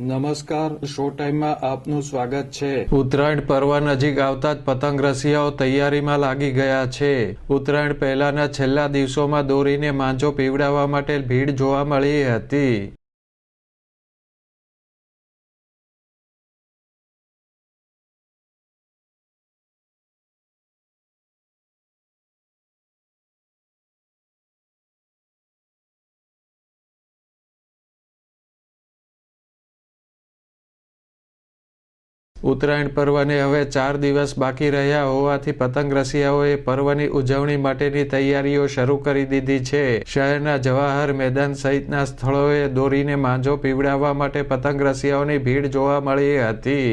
નમસ્કાર, શો ટાઈમમાં આપનું સ્વાગત છે। ઉત્તરાયણ પર્વ નજીક આવતા જ પતંગ રસિયાઓ તૈયારીમાં લાગી ગયા છે। ઉત્તરાયણ પહેલાના છેલ્લા દિવસોમાં દોરીને માંજો પીવડાવવા માટે ભીડ જોવા મળી હતી। ઉત્તરાયણ પર્વને હવે 4 દિવસ બાકી રહ્યા હોવાથી પતંગ રસિયાઓએ પર્વની ઉજવણી માટેની તૈયારીઓ શરૂ કરી દીધી છે। શહેરના જવાહર મેદાન સહિતના સ્થળોએ દોરીને માંજો પીવડાવવા માટે પતંગ રસિયાઓની ભીડ જોવા મળી હતી।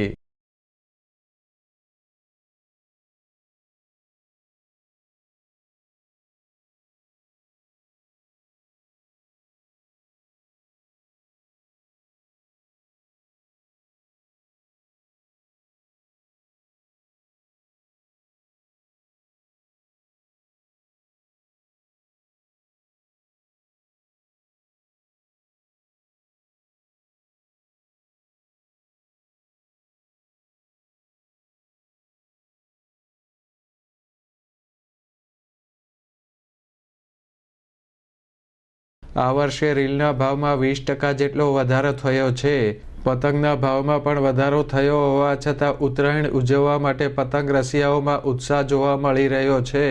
આ વર્ષે રીલના ભાવમાં 20% જેટલો વધારો થયો છે। પતંગના ભાવમાં પણ વધારો થયો હોવા છતાં ઉત્તરાયણ ઉજવવા માટે પતંગ રસિયાઓમાં ઉત્સાહ જોવા મળી રહ્યો છે।